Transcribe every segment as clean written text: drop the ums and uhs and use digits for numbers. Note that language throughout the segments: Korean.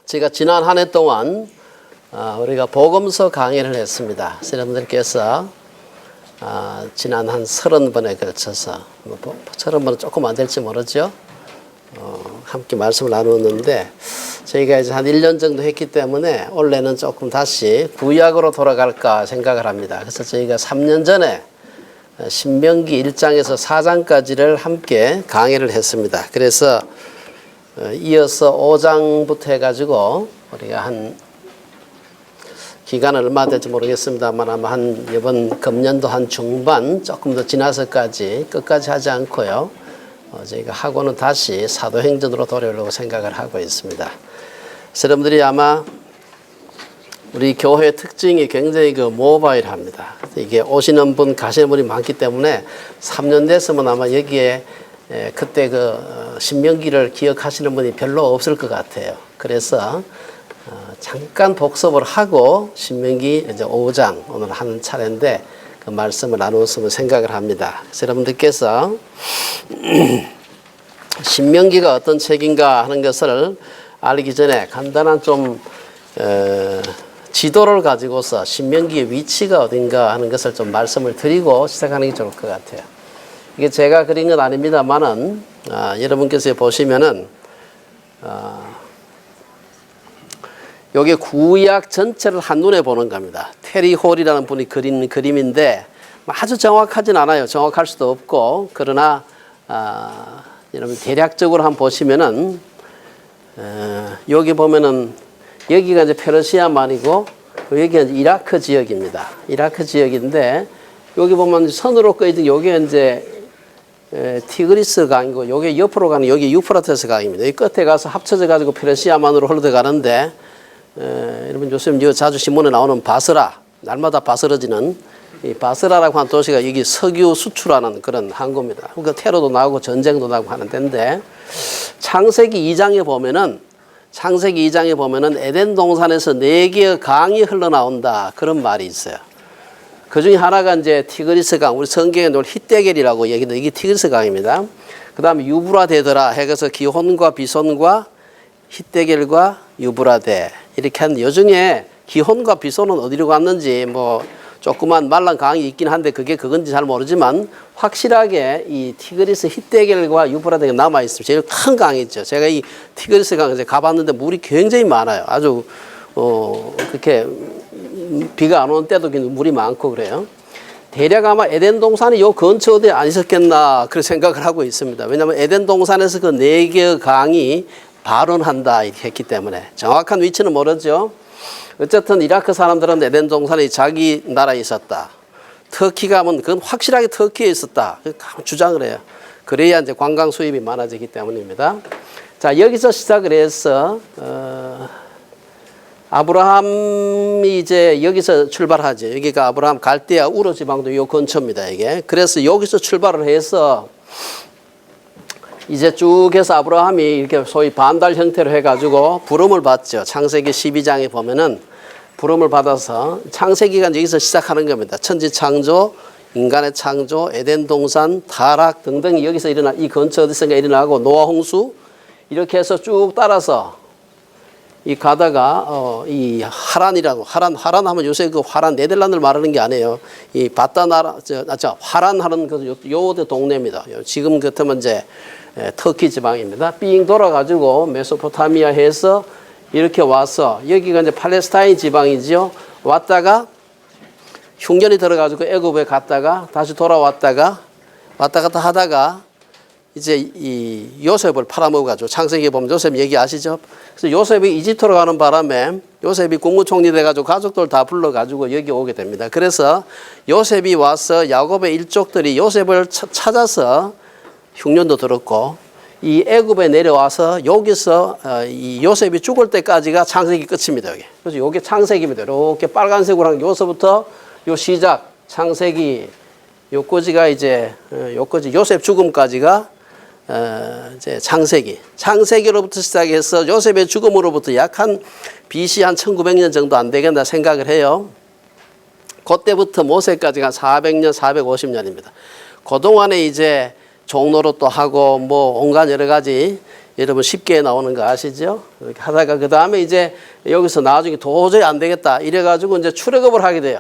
제가 지난 한 해 동안 우리가 복음서 강의를 했습니다. 여러분들께서 지난 한 30번에 걸쳐서 30번은 조금 안 될지 모르죠. 함께 말씀을 나누었는데 저희가 이제 한 1년 정도 했기 때문에 올해는 조금 다시 구약으로 돌아갈까 생각을 합니다. 그래서 저희가 3년 전에 신명기 1장에서 4장까지를 함께 강의를 했습니다. 그래서 이어서 5장부터 해가지고 우리가 한 기간은 얼마 될지 모르겠습니다만 아마 한 이번 금년도 한 중반 조금 더 지나서까지 끝까지 하지 않고요. 저희가 하고는 다시 사도행전으로 돌아오려고 생각을 하고 있습니다. 그래서 여러분들이 아마 우리 교회의 특징이 굉장히 모바일합니다. 이게 오시는 분 가시는 분이 많기 때문에 3년 됐으면 아마 여기에 그때 신명기를 기억하시는 분이 별로 없을 것 같아요. 그래서 잠깐 복습을 하고 신명기 이제 5장 오늘 하는 차례인데 그 말씀을 나누었으면 생각을 합니다. 그래서 여러분들께서 신명기가 어떤 책인가 하는 것을 알기 전에 간단한 좀 지도를 가지고서 신명기의 위치가 어딘가 하는 것을 좀 말씀을 드리고 시작하는 게 좋을 것 같아요. 이게 제가 그린 건 아닙니다만은 여러분께서 보시면은 여기 구약 전체를 한눈에 보는 겁니다. 테리 홀이라는 분이 그린 그림인데 아주 정확하진 않아요. 정확할 수도 없고 그러나 여러분 대략적으로 한번 보시면은 여기 보면은 여기가 이제 페르시아만이고 여기가 이제 이라크 지역입니다. 이라크 지역인데 여기 보면 선으로 끄이던 여기 이제 티그리스 강이고 여기 옆으로 가는 여기 유프라테스 강입니다. 이 끝에 가서 합쳐져 가지고 페르시아만으로 흘러가는데 여러분 요즘 자주 신문에 나오는 바스라 날마다 바스러지는 이 바스라라고 하는 도시가 여기 석유 수출하는 그런 항구입니다. 그러니까 테러도 나오고 전쟁도 나고 하는 데인데 창세기 2장에 보면은 에덴 동산에서 4개의 강이 흘러나온다 그런 말이 있어요. 그 중에 하나가 이제 티그리스 강, 우리 성경에 늘 히데겔이라고 얘기하는데 이게 티그리스 강입니다. 그 다음에 유브라데더라 해서 기혼과 비손과 히데겔과 유브라데 이렇게 하는데 요 중에 기혼과 비손은 어디로 갔는지 뭐 조그만 말란 강이 있긴 한데 그게 그건지 잘 모르지만 확실하게 이 티그리스 히데겔과 유브라데가 남아있습니다. 제일 큰 강이죠. 제가 이 티그리스 강에 가봤는데 물이 굉장히 많아요. 아주 그렇게 비가 안 오는 때도 물이 많고 그래요. 대략 아마 에덴 동산이 요 근처 어디에 안 있었겠나 그런 생각을 하고 있습니다. 왜냐하면 에덴 동산에서 그 4개의 강이 발원한다 이렇게 했기 때문에 정확한 위치는 모르죠. 어쨌든 이라크 사람들은 에덴 동산이 자기 나라에 있었다. 터키 가면 그건 확실하게 터키에 있었다. 주장을 해요. 그래야 이제 관광 수입이 많아지기 때문입니다. 자, 여기서 시작을 해서 아브라함이 이제 여기서 출발하죠. 여기가 아브라함 갈대아 우르 지방도 요 근처입니다. 이게. 그래서 여기서 출발을 해서 이제 쭉 해서 아브라함이 이렇게 소위 반달 형태로 해가지고 부름을 받죠. 창세기 12장에 보면은 부름을 받아서 창세기가 여기서 시작하는 겁니다. 천지 창조, 인간의 창조, 에덴 동산, 타락 등등이 여기서 이 근처 어디선가 일어나고 노아 홍수 이렇게 해서 쭉 따라서 이 가다가 이 하란이라고 하란 하면 요새 그 하란 네덜란드를 말하는 게 아니에요. 이 바다 나라 하란 하는 그 요대 동네입니다. 지금 같으면 이제 터키 지방입니다. 삥 돌아가지고 메소포타미아에서 이렇게 와서 여기가 이제 팔레스타인 지방이죠. 왔다가 흉년이 들어가지고 애굽에 갔다가 다시 돌아왔다가 왔다 갔다 하다가 이제 이 요셉을 팔아먹어가지고 창세기에 보면 요셉 얘기 아시죠? 그래서 요셉이 이집트로 가는 바람에 요셉이 국무총리 돼가지고 가족들 다 불러가지고 여기 오게 됩니다. 그래서 요셉이 와서 야곱의 일족들이 요셉을 찾아서 흉년도 들었고 이 애굽에 내려와서 여기서 이 요셉이 죽을 때까지가 창세기 끝입니다. 여기. 그래서 이게 창세기입니다. 이렇게 빨간색으로 한 요서부터 요 시작 창세기 요까지가 이제 요까지 요셉 죽음까지가 이제 창세기로부터 시작해서 요셉의 죽음으로부터 약 한 BC 한 1900년 정도 안 되겠나 생각을 해요. 그때부터 모세까지가 한 400년, 450년입니다. 그동안에 이제 종로로 또 하고 뭐 온갖 여러 가지 여러분 쉽게 나오는 거 아시죠? 이렇게 하다가 그 다음에 이제 여기서 나중에 도저히 안 되겠다 이래가지고 이제 출애굽을 하게 돼요.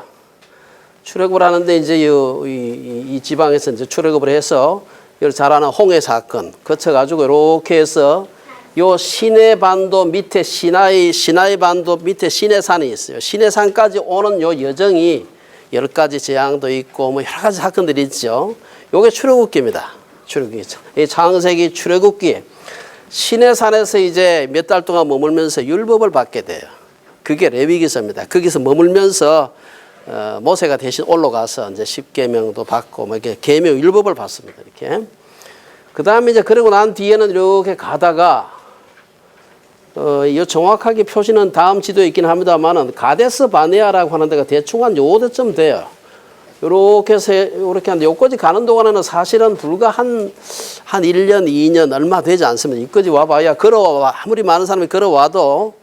출애굽을 하는데 이제 이 지방에서 이제 출애굽을 해서 여기 잘 아는 홍해 사건 거쳐가지고 이렇게 해서 요 시내 반도 밑에 시나이 반도 밑에 시내산이 있어요. 시내산까지 오는 요 여정이 10가지 재앙도 있고 뭐 여러 가지 사건들이 있죠. 요게 출애굽기입니다. 출애굽기죠. 이 창세기 출애굽기. 시내산에서 이제 몇 달 동안 머물면서 율법을 받게 돼요. 그게 레위기서입니다. 거기서 머물면서 모세가 대신 올라가서 이제 10계명도 받고 뭐 이렇게 계명 율법을 받습니다. 이렇게. 그 다음에 이제 그러고 난 뒤에는 이렇게 가다가 이 정확하게 표시는 다음 지도에 있긴 합니다만은 가데스 바네아라고 하는 데가 대충 한 요대쯤 돼요. 요렇게 해서 요렇게 하는데 요까지 가는 동안에는 사실은 불과 한 1년, 2년 얼마 되지 않습니다. 여기까지 와봐야 아무리 많은 사람이 걸어와도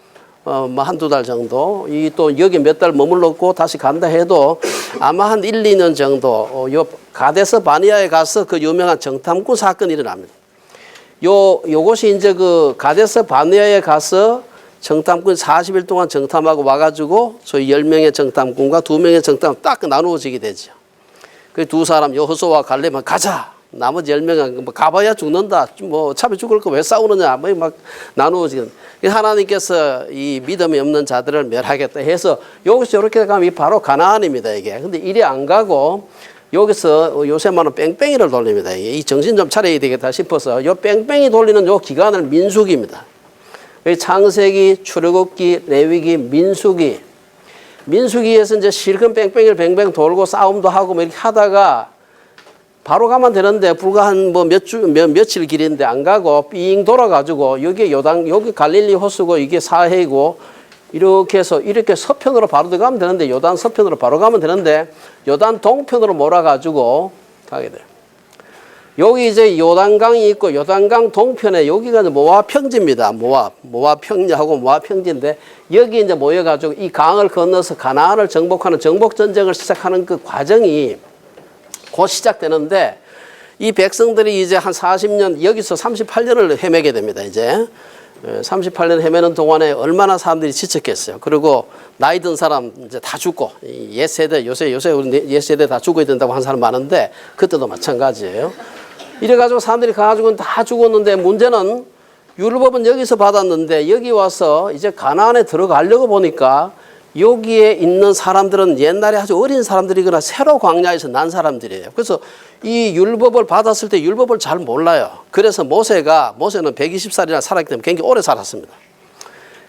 뭐 한두 달 정도 이 또 여기 몇 달 머물렀고 다시 간다 해도 아마 한 1, 2년 정도 요 가데스 바네아에 가서 그 유명한 정탐꾼 사건이 일어납니다. 요것이 이제 그 가데스 바네아에 가서 정탐꾼 40일 동안 정탐하고 와가지고 소위 10명의 정탐꾼과 2명의 정탐 딱 나누어지게 되죠. 그 두 사람 여호수아와 갈렙은 가자. 나머지 10명은 뭐 가봐야 죽는다. 뭐 어차피 죽을 거 왜 싸우느냐. 뭐 막 나누어지는. 하나님께서 이 믿음이 없는 자들을 멸하겠다 해서 여기서 이렇게 가면 바로 가나안입니다. 이게. 근데 이리 안 가고 여기서 요새 말은 뺑뺑이를 돌립니다. 이 정신 좀 차려야 되겠다 싶어서 요 뺑뺑이 돌리는 요 기간을 민수기입니다. 창세기, 출애굽기, 레위기, 민수기. 민수기에서 이제 실컷 뺑뺑이를 뱅뱅 돌고 싸움도 하고 뭐 이렇게 하다가 바로 가면 되는데 불과 한 뭐 며칠 길인데 안 가고 삥 돌아가지고 여기 여기 갈릴리 호수고 이게 사해이고 이렇게 해서 이렇게 서편으로 바로 들어가면 되는데 요단 서편으로 바로 가면 되는데 요단 동편으로 몰아가지고 가게 돼요. 여기 이제 요단강이 있고 요단강 동편에 여기가 이제 모압 평지입니다. 모압 평야하고 모압 평지인데 여기 이제 모여가지고 이 강을 건너서 가나안을 정복하는 정복 전쟁을 시작하는 그 과정이 곧 시작되는데 이 백성들이 이제 한 40년 여기서 38년을 헤매게 됩니다. 이제 38년 헤매는 동안에 얼마나 사람들이 지쳤겠어요. 그리고 나이 든 사람 이제 다 죽고 옛 세대 요새 우리 옛 세대 다 죽어야 된다고 한 사람 많은데 그때도 마찬가지예요. 이래가지고 사람들이 가가지고 다 죽었는데 문제는 율법은 여기서 받았는데 여기 와서 이제 가나안에 들어가려고 보니까 여기에 있는 사람들은 옛날에 아주 어린 사람들이거나 새로 광야에서 난 사람들이에요. 그래서 이 율법을 받았을 때 율법을 잘 몰라요. 그래서 모세는 120살이나 살았기 때문에 굉장히 오래 살았습니다.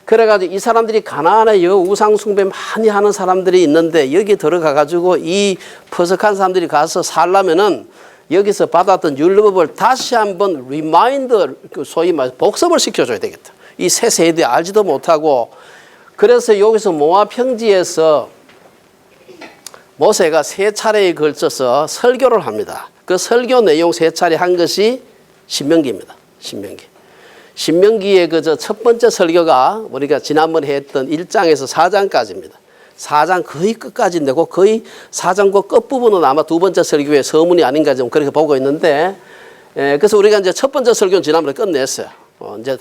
그래가지고 이 사람들이 가나안에 우상숭배 많이 하는 사람들이 있는데 여기 들어가가지고 이 퍼석한 사람들이 가서 살려면은 여기서 받았던 율법을 다시 한번 리마인드, 소위 말 복습을 시켜줘야 되겠다. 이 새 세대 알지도 못하고 그래서 여기서 모압 평지에서 모세가 3차례에 걸쳐서 설교를 합니다. 그 설교 내용 3차례 한 것이 신명기입니다. 신명기의 그 첫 번째 설교가 우리가 지난번에 했던 1장에서 4장까지입니다. 4장 거의 끝까지 내고 거의 4장 그 끝부분은 아마 두 번째 설교의 서문이 아닌가 좀 그렇게 보고 있는데 그래서 우리가 이제 첫 번째 설교는 지난번에 끝냈어요. 이제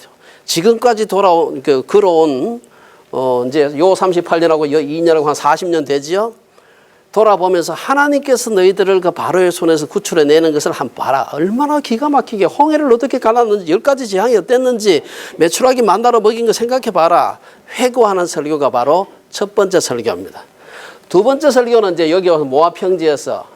지금까지 걸어온 이제 요 38년하고 요 2년하고 한 40년 되지요. 돌아보면서 하나님께서 너희들을 그 바로의 손에서 구출해내는 것을 한번 봐라. 얼마나 기가 막히게 홍해를 어떻게 갈랐는지 10가지 재앙이 어땠는지 메추라기 만나러 먹인 거 생각해 봐라. 회고하는 설교가 바로 첫 번째 설교입니다. 두 번째 설교는 이제 여기 와서 모압 평지에서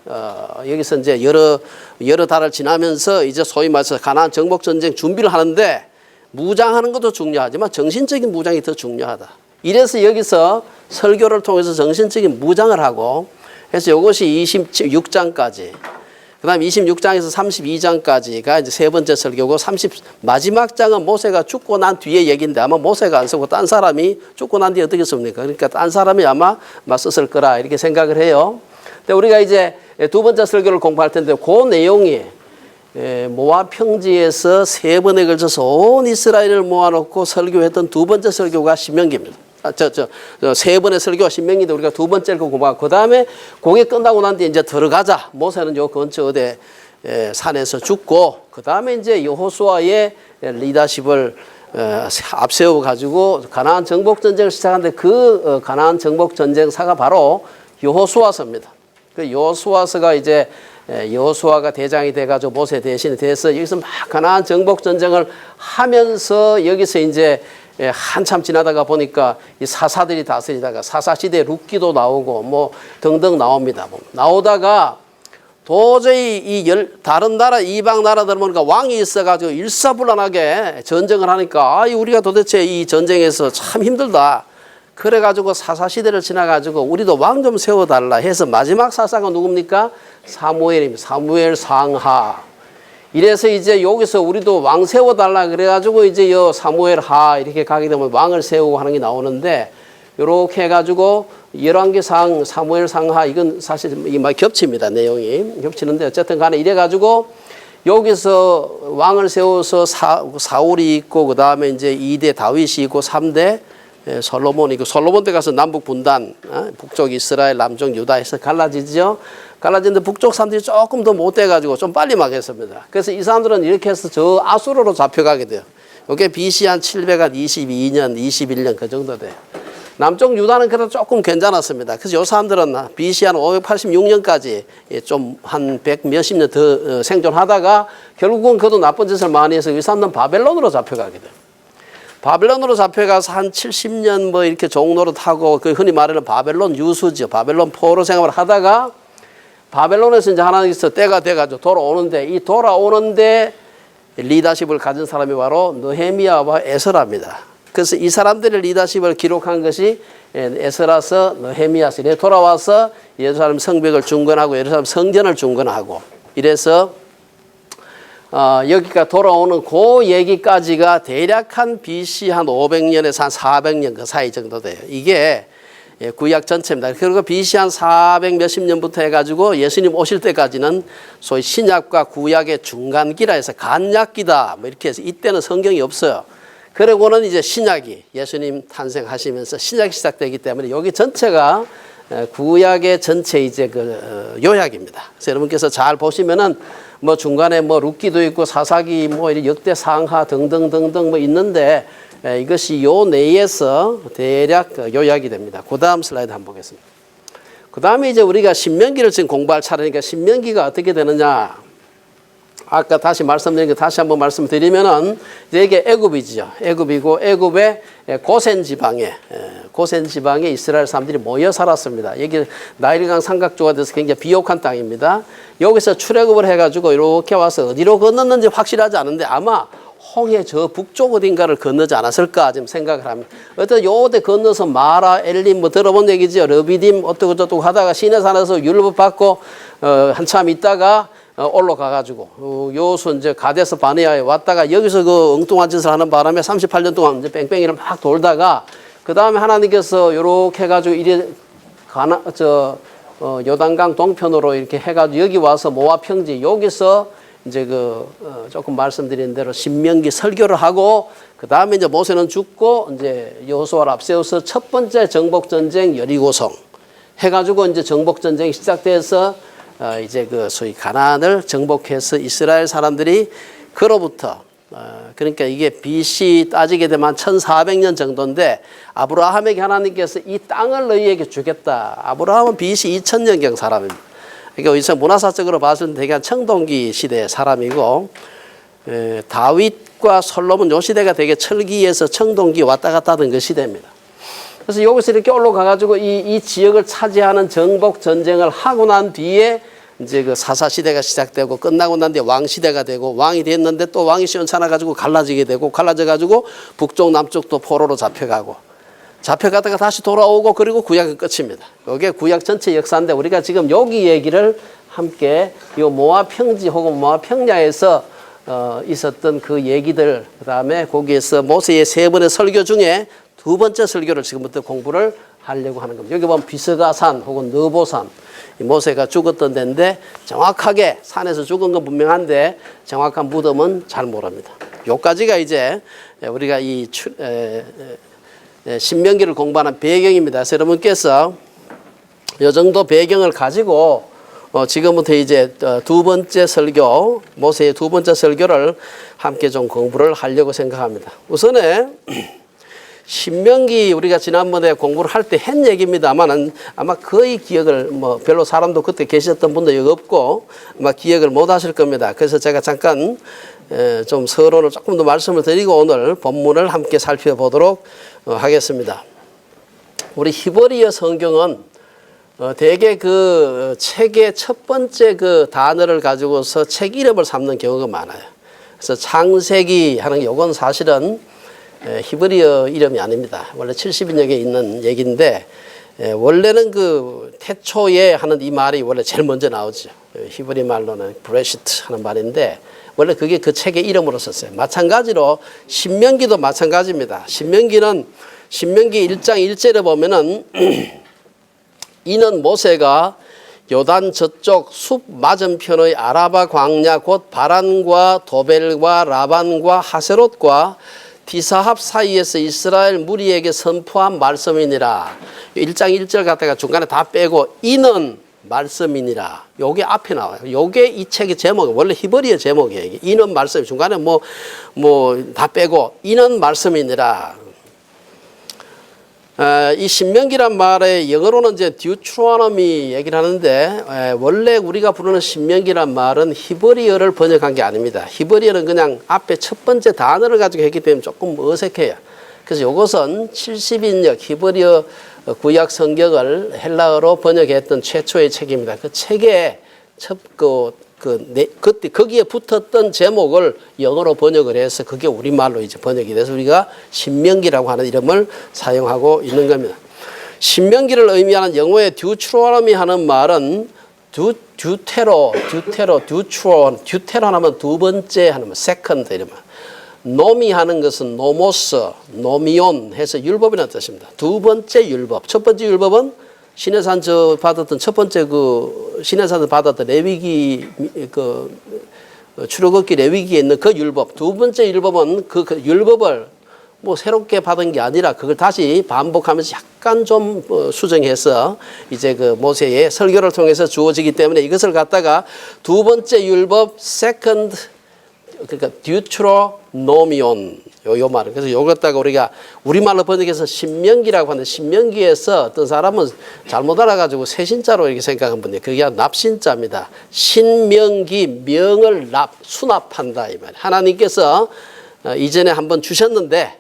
여기서 이제 여러 달을 지나면서 이제 소위 말해서 가나안 정복 전쟁 준비를 하는데 무장하는 것도 중요하지만 정신적인 무장이 더 중요하다. 이래서 여기서 설교를 통해서 정신적인 무장을 하고 해서 이것이 26장까지 그 다음 26장에서 32장까지가 이제 세 번째 설교고 마지막 장은 모세가 죽고 난 뒤에 얘기인데 아마 모세가 안 쓰고 딴 사람이 죽고 난 뒤에 어떻게 씁니까? 그러니까 딴 사람이 아마 썼을 거라 이렇게 생각을 해요. 근데 우리가 이제 두 번째 설교를 공부할 텐데 그 내용이 모압 평지에서 3번에 걸쳐서 온 이스라엘을 모아놓고 설교했던 두 번째 설교가 신명기입니다. 3번의 설교가 신명기인데 우리가 두 번째를 공부하고 그 다음에 그게 끝나고 난 뒤에 이제 들어가자. 모세는 요 근처 어디 산에서 죽고 그 다음에 이제 여호수아의 리더십을 앞세워 가지고 가나안 정복 전쟁을 시작하는데 그 가나안 정복 전쟁사가 바로 여호수아서입니다. 그 여호수아서가 이제 여호수아가 대장이 돼가지고 모세 대신이 돼서 여기서 막 가나안 정복 전쟁을 하면서 여기서 이제 한참 지나다가 보니까 이 사사들이 다스리다가 사사시대 룻기도 나오고 뭐 등등 나옵니다. 나오다가 도저히 다른 나라 이방 나라들 보니까 왕이 있어가지고 일사불란하게 전쟁을 하니까 우리가 도대체 이 전쟁에서 참 힘들다. 그래가지고 사사시대를 지나가지고 우리도 왕 좀 세워달라 해서 마지막 사사가 누굽니까? 사무엘입니다. 사무엘 상하. 이래서 이제 여기서 우리도 왕 세워달라 그래가지고 이제 사무엘 하 이렇게 가게 되면 왕을 세우고 하는 게 나오는데 이렇게 해가지고 열왕기상 사무엘 상하 이건 사실 막 겹칩니다. 내용이 겹치는데 어쨌든 간에 이래가지고 여기서 왕을 세워서 사울이 있고 그 다음에 이제 2대 다윗이 있고 3대 솔로몬이 있고 솔로몬 때 가서 남북 분단 북쪽 이스라엘 남쪽 유다에서 갈라지죠. 갈라지는데 북쪽 사람들이 조금 더 못돼가지고 좀 빨리 막혔습니다. 그래서 이 사람들은 이렇게 해서 저 아수르로 잡혀가게 돼요. 이게 BC 한 722년, 21년 그 정도 돼요. 남쪽 유다는 그래도 조금 괜찮았습니다. 그래서 이 사람들은 BC 한 586년까지 좀 한 100 몇십 년 더 생존하다가 결국은 그도 나쁜 짓을 많이 해서 이 사람들은 바벨론으로 잡혀가게 돼요. 바벨론으로 잡혀가서 한 70년 뭐 이렇게 종노릇하고 그 흔히 말하는 바벨론 유수죠. 바벨론 포로 생활을 하다가 바벨론에서 이제 하나님께서 때가 돼가지고 돌아오는데 이 돌아오는데 리더십을 가진 사람이 바로 느헤미야와 에스라입니다. 그래서 이 사람들의 리더십을 기록한 것이 에스라서 느헤미야서 이래 돌아와서 예루살렘 성벽을 중건하고 예루살렘 성전을 중건하고 이래서 여기가 돌아오는 그 얘기까지가 대략 한 BC 한 500년에서 한 400년 그 사이 정도 돼요. 이게 구약 전체입니다. 그리고 BC 한 400 몇십 년부터 해가지고 예수님 오실 때까지는 소위 신약과 구약의 중간기라 해서 간약기다 뭐 이렇게 해서 이때는 성경이 없어요. 그리고는 이제 신약이 예수님 탄생하시면서 신약이 시작되기 때문에 여기 전체가 구약의 전체 이제 그 요약입니다. 그래서 여러분께서 잘 보시면은 뭐 중간에 뭐 룻기도 있고 사사기 뭐 역대 상하 등등등등 뭐 있는데 이것이 요 내에서 대략 요약이 됩니다. 그 다음 슬라이드 한번 보겠습니다. 그 다음에 이제 우리가 신명기를 지금 공부할 차례니까 신명기가 어떻게 되느냐. 아까 다시 말씀드린 거 다시 한번 말씀드리면은 이게 애굽이죠. 애굽이고 애굽의 고센 지방에 이스라엘 사람들이 모여 살았습니다. 여기 나일강 삼각조가 돼서 굉장히 비옥한 땅입니다. 여기서 출애굽을 해가지고 이렇게 와서 어디로 건넜는지 확실하지 않은데 아마 홍해 저 북쪽 어딘가를 건너지 않았을까 지금 생각을 합니다. 어떤 요때 건너서 마라, 엘림 뭐 들어본 얘기죠. 르비딤 어떻고 저떻고 하다가 시내산에서 율법 받고 한참 있다가 올라가가지고 요수 이제 가데스 바네아에 왔다가 여기서 그 엉뚱한 짓을 하는 바람에 38년 동안 이제 뺑뺑이를 막 돌다가 그 다음에 하나님께서 요렇게 해가지고 이래 요단강 동편으로 이렇게 해가지고 여기 와서 모압 평지 여기서 이제 조금 말씀드린 대로 신명기 설교를 하고 그 다음에 이제 모세는 죽고 이제 여호수아를 앞세워서 첫 번째 정복 전쟁 여리고성 해가지고 이제 정복 전쟁이 시작돼서 이제 소위 가나안을 정복해서 이스라엘 사람들이 그로부터 그러니까 이게 BC 따지게 되면 1400년 정도인데 아브라함에게 하나님께서 이 땅을 너희에게 주겠다. 아브라함은 BC 2000년경 사람입니다. 그러니까 여기서 문화사적으로 봤을 때 되게 청동기 시대의 사람이고 다윗과 솔로몬 요 시대가 되게 철기에서 청동기 왔다 갔다 하던 그 시대입니다. 그래서 여기서 이렇게 올라가가지고 이 지역을 차지하는 정복 전쟁을 하고 난 뒤에 이제 그 사사시대가 시작되고 끝나고 난 뒤에 왕시대가 되고 왕이 됐는데 또 왕이 시원찮아가지고 갈라지게 되고 갈라져가지고 북쪽 남쪽도 포로로 잡혀가고 잡혀가다가 다시 돌아오고 그리고 구약은 끝입니다. 이게 구약 전체 역사인데 우리가 지금 여기 얘기를 함께 이 모압 평지 혹은 모압 평야에서 있었던 그 얘기들 그다음에 거기에서 모세의 3번의 설교 중에 2번째 설교를 지금부터 공부를 하려고 하는 겁니다. 여기 보면 비스가산 혹은 느보산 모세가 죽었던 데인데 정확하게 산에서 죽은 건 분명한데 정확한 무덤은 잘 모릅니다. 요까지가 이제 우리가 이 신명기를 공부하는 배경입니다. 그래서 여러분께서 이 정도 배경을 가지고 지금부터 이제 두 번째 설교, 모세의 두 번째 설교를 함께 좀 공부를 하려고 생각합니다. 우선에 신명기 우리가 지난번에 공부를 할 때 한 얘기입니다만은 아마 거의 기억을 별로 사람도 그때 계셨던 분도 여기 없고 아마 기억을 못 하실 겁니다. 그래서 제가 잠깐 좀 서론을 조금 더 말씀을 드리고 오늘 본문을 함께 살펴보도록 하겠습니다. 우리 히브리어 성경은 대개 그 책의 첫 번째 그 단어를 가지고서 책 이름을 삼는 경우가 많아요. 그래서 창세기 하는 요건 사실은 히브리어 이름이 아닙니다. 원래 70인역에 있는 얘기인데 원래는 그 태초에 하는 이 말이 원래 제일 먼저 나오죠. 히브리 말로는 브레시트 하는 말인데 원래 그게 그 책의 이름으로 썼어요. 마찬가지로 신명기도 마찬가지입니다. 신명기는 신명기 1장 1절에 보면은 이는 모세가 요단 저쪽 숲 맞은편의 아라바 광야 곧 바란과 도벨과 라반과 하세롯과 디사합 사이에서 이스라엘 무리에게 선포한 말씀이니라. 1장 1절 갖다가 중간에 다 빼고 이는 말씀이니라. 요게 앞에 나와요. 요게 이 책의 제목, 원래 히브리어 제목이에요. 이는 말씀, 중간에 다 빼고 이는 말씀이니라. 이 신명기란 말에 영어로는 이제 듀트로노미 얘기를 하는데 원래 우리가 부르는 신명기란 말은 히브리어를 번역한 게 아닙니다. 히브리어는 그냥 앞에 첫 번째 단어를 가지고 했기 때문에 조금 어색해요. 그래서 이것은 70인역 히브리어 구약 성경을 헬라어로 번역했던 최초의 책입니다. 그 책에 그때 거기에 붙었던 제목을 영어로 번역을 해서 그게 우리말로 이제 번역이 돼서 우리가 신명기라고 하는 이름을 사용하고 있는 겁니다. 신명기를 의미하는 영어의 듀트로노미 하는 말은 듀테로 하면 두 번째 하는 말, 세컨드 이런 말. 노미 하는 것은 노모스, 노미온 해서 율법이라는 뜻입니다. 두 번째 율법. 첫 번째 율법은 시내산에서 받았던 첫 번째 시내산에서 받았던 레위기 출애굽기 레위기에 있는 그 율법. 두 번째 율법은 그 율법을 새롭게 받은 게 아니라 그걸 다시 반복하면서 약간 좀 수정해서 이제 그 모세의 설교를 통해서 주어지기 때문에 이것을 갖다가 두 번째 율법 세컨드 그러니까 듀트로노미온 요 말은 그래서 요거 갖다가 우리가 우리말로 번역해서 신명기라고 하는데 신명기에서 어떤 사람은 잘못 알아가지고 새신자로 이렇게 생각한 분이 그게 납신자입니다. 신명기 명을 수납한다 이 말. 하나님께서 이전에 한번 주셨는데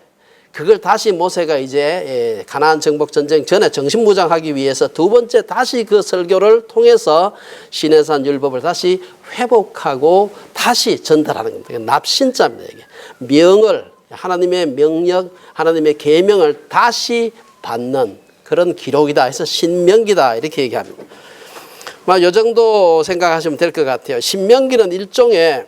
그걸 다시 모세가 이제 가나안 정복 전쟁 전에 정신무장하기 위해서 두 번째 다시 그 설교를 통해서 시내산 율법을 다시 회복하고 다시 전달하는 겁니다. 납신자입니다. 이게 명을 하나님의 명령, 하나님의 계명을 다시 받는 그런 기록이다 해서 신명기다 이렇게 얘기합니다. 이 정도 생각하시면 될 것 같아요. 신명기는 일종의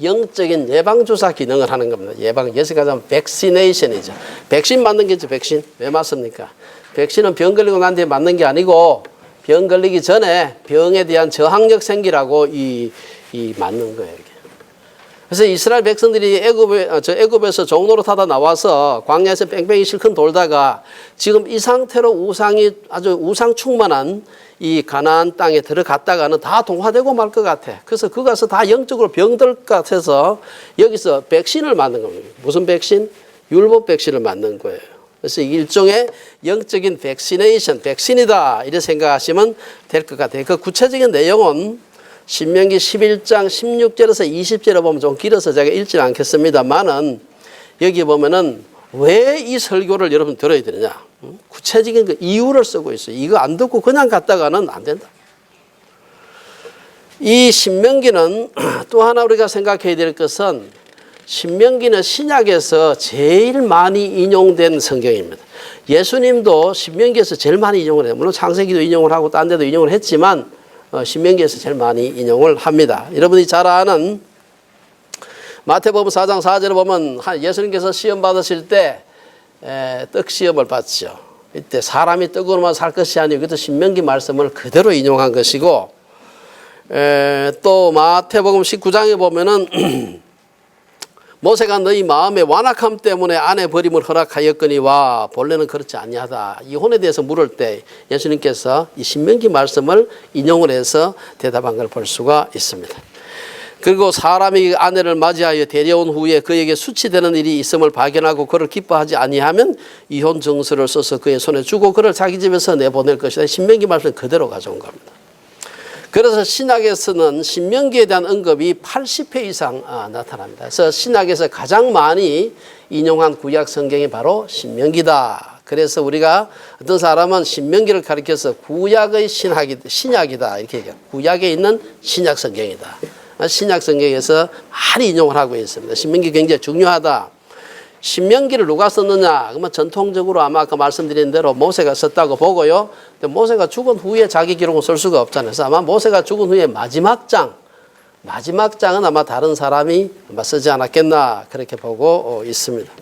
영적인 예방주사 기능을 하는 겁니다. 예방에서 가장 백시네이션이죠. 백신 맞는 게죠. 백신. 왜 맞습니까? 백신은 병 걸리고 난 뒤에 맞는 게 아니고 병 걸리기 전에 병에 대한 저항력 생기라고 맞는 거예요. 이게. 그래서 이스라엘 백성들이 애굽에서 종노릇하다 나와서 광야에서 뺑뺑이 실컷 돌다가 지금 이 상태로 아주 우상 충만한 이 가나안 땅에 들어갔다가는 다 동화되고 말 것 같아. 그래서 그 가서 다 영적으로 병들 것 같아서 여기서 백신을 맞는 겁니다. 무슨 백신? 율법 백신을 맞는 거예요. 그래서 일종의 영적인 백신이다 이렇게 생각하시면 될 것 같아요. 그 구체적인 내용은 신명기 11장 16절에서 20절에 보면 좀 길어서 제가 읽지 않겠습니다만은 여기 보면은 왜 이 설교를 여러분 들어야 되느냐. 구체적인 그 이유를 쓰고 있어요. 이거 안 듣고 그냥 갔다가는 안 된다. 이 신명기는 또 하나 우리가 생각해야 될 것은 신명기는 신약에서 제일 많이 인용된 성경입니다. 예수님도 신명기에서 제일 많이 인용을 해요. 물론 창세기도 인용을 하고 딴 데도 인용을 했지만 신명기에서 제일 많이 인용을 합니다. 여러분이 잘 아는 마태복음 4장 4절에 보면 예수님께서 시험 받으실 때 떡 시험을 받죠. 이때 사람이 떡으로만 살 것이 아니고 이것도 신명기 말씀을 그대로 인용한 것이고 또 마태복음 19장에 보면은 모세가 너희 마음의 완악함 때문에 아내 버림을 허락하였거니와 본래는 그렇지 아니하다. 이혼에 대해서 물을 때 예수님께서 이 신명기 말씀을 인용을 해서 대답한 걸 볼 수가 있습니다. 그리고 사람이 아내를 맞이하여 데려온 후에 그에게 수치되는 일이 있음을 발견하고 그를 기뻐하지 아니하면 이혼 증서를 써서 그의 손에 주고 그를 자기 집에서 내보낼 것이다. 신명기 말씀 그대로 가져온 겁니다. 그래서 신약에서는 신명기에 대한 언급이 80회 이상 나타납니다. 그래서 신약에서 가장 많이 인용한 구약 성경이 바로 신명기다. 그래서 우리가 어떤 사람은 신명기를 가리켜서 구약의 신약이다 이렇게 얘기해요. 구약에 있는 신약 성경이다. 신약 성경에서 많이 인용을 하고 있습니다. 신명기 굉장히 중요하다. 신명기를 누가 썼느냐? 그러면 전통적으로 아마 아까 말씀드린 대로 모세가 썼다고 보고요. 근데 모세가 죽은 후에 자기 기록은 쓸 수가 없잖아요. 그래서 아마 모세가 죽은 후에 마지막 장은 아마 다른 사람이 아마 쓰지 않았겠나 그렇게 보고 있습니다.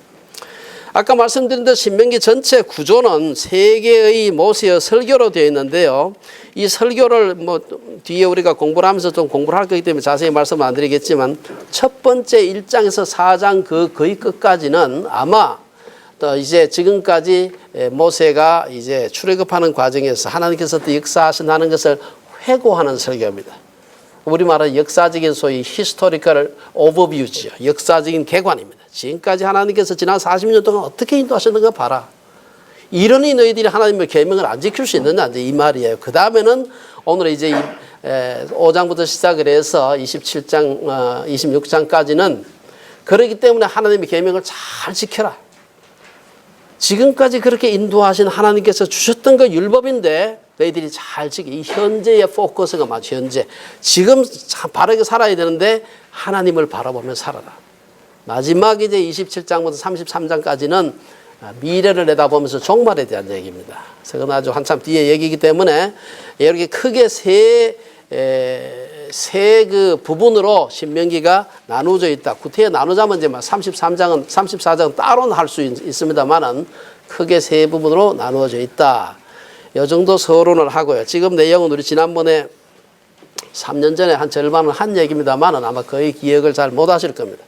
아까 말씀드린 대로 신명기 전체 구조는 세 개의 모세의 설교로 되어 있는데요. 이 설교를 뭐 뒤에 우리가 공부를 하면서 좀 공부를 할 거기 때문에 자세히 말씀 안 드리겠지만 첫 번째 1장에서 4장 거의 끝까지는 아마 또 이제 지금까지 모세가 이제 출애굽하는 과정에서 하나님께서 또 역사하신다는 것을 회고하는 설교입니다. 우리말은 역사적인 소위 히스토리컬 오버뷰지요. 역사적인 개관입니다. 지금까지 하나님께서 지난 40년 동안 어떻게 인도하셨는가 봐라. 이러니 너희들이 하나님의 계명을 안 지킬 수 있느냐 이 말이에요. 그 다음에는 오늘 이제 5장부터 시작을 해서 27장, 26장까지는 그렇기 때문에 하나님의 계명을 잘 지켜라. 지금까지 그렇게 인도하신 하나님께서 주셨던 거 율법인데 너희들이 잘 지켜. 이 현재의 포커스가 맞죠. 현재. 지금 바르게 살아야 되는데 하나님을 바라보며 살아라. 마지막 이제 27장부터 33장까지는 미래를 내다보면서 종말에 대한 얘기입니다. 그건 아주 한참 뒤에 얘기이기 때문에 이렇게 크게 세 그 부분으로 신명기가 나누어져 있다. 구태여 나누자면 이제 33장은 34장은 따로 할 수 있습니다만은 크게 세 부분으로 나누어져 있다. 이 정도 서론을 하고요. 지금 내용은 우리 지난번에 3년 전에 한 절반을 한 얘기입니다만은 아마 거의 기억을 잘 못 하실 겁니다.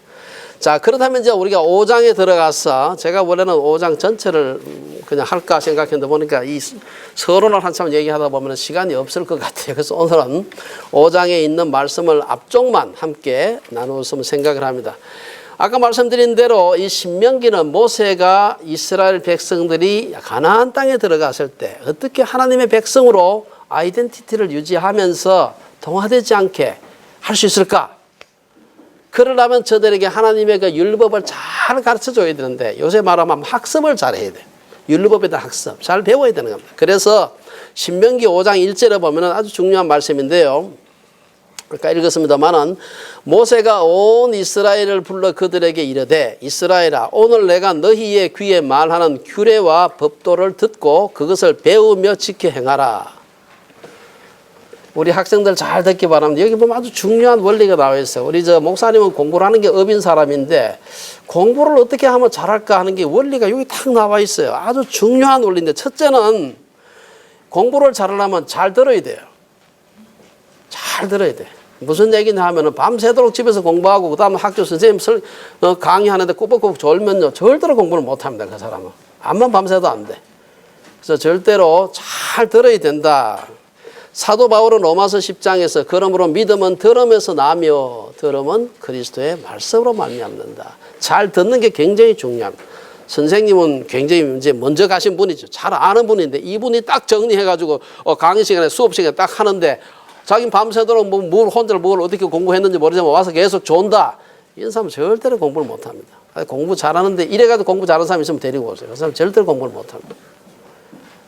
자, 그렇다면 이제 우리가 5장에 들어가서 제가 원래는 5장 전체를 그냥 할까 생각했는데 보니까 이 서론을 한참 얘기하다 보면 시간이 없을 것 같아요. 그래서 오늘은 5장에 있는 말씀을 앞쪽만 함께 나누었으면 생각을 합니다. 아까 말씀드린 대로 이 신명기는 모세가 이스라엘 백성들이 가나안 땅에 들어갔을 때 어떻게 하나님의 백성으로 아이덴티티를 유지하면서 동화되지 않게 할 수 있을까? 그러려면 저들에게 하나님의 그 율법을 잘 가르쳐 줘야 되는데 요새 말하면 학습을 잘 해야 돼요. 율법에 대한 학습 잘 배워야 되는 겁니다. 그래서 신명기 5장 1절에 보면 아주 중요한 말씀인데요. 아까 읽었습니다만은 모세가 온 이스라엘을 불러 그들에게 이르되 이스라엘아 오늘 내가 너희의 귀에 말하는 규례와 법도를 듣고 그것을 배우며 지켜 행하라. 우리 학생들 잘 듣기 바랍니다. 여기 보면 아주 중요한 원리가 나와 있어요. 우리 저 목사님은 공부를 하는 게 업인 사람인데 공부를 어떻게 하면 잘할까 하는 게 원리가 여기 탁 나와 있어요. 아주 중요한 원리인데 첫째는 공부를 잘하려면 잘 들어야 돼요. 잘 들어야 돼. 무슨 얘기냐 하면은 밤새도록 집에서 공부하고 그다음에 학교 선생님 강의하는데 꾸벅꾸벅 졸면요 절대로 공부를 못합니다. 그 사람은 암만 밤새도 안 돼. 그래서 절대로 잘 들어야 된다. 사도 바울은 로마서 10장에서 그러므로 믿음은 들음에서 나며 들음은 그리스도의 말씀으로 말미암는다. 잘 듣는 게 굉장히 중요합니다. 선생님은 굉장히 이제 먼저 가신 분이죠. 잘 아는 분인데 이분이 딱 정리해가지고 강의 시간에 수업 시간에 딱 하는데 자기는 밤새도록 뭘 혼자 뭘 어떻게 공부했는지 모르지만 와서 계속 존다. 이런 사람은 절대로 공부를 못합니다. 공부 잘하는데 이래가지고 공부 잘하는 사람 있으면 데리고 오세요. 그 사람 절대로 공부를 못합니다.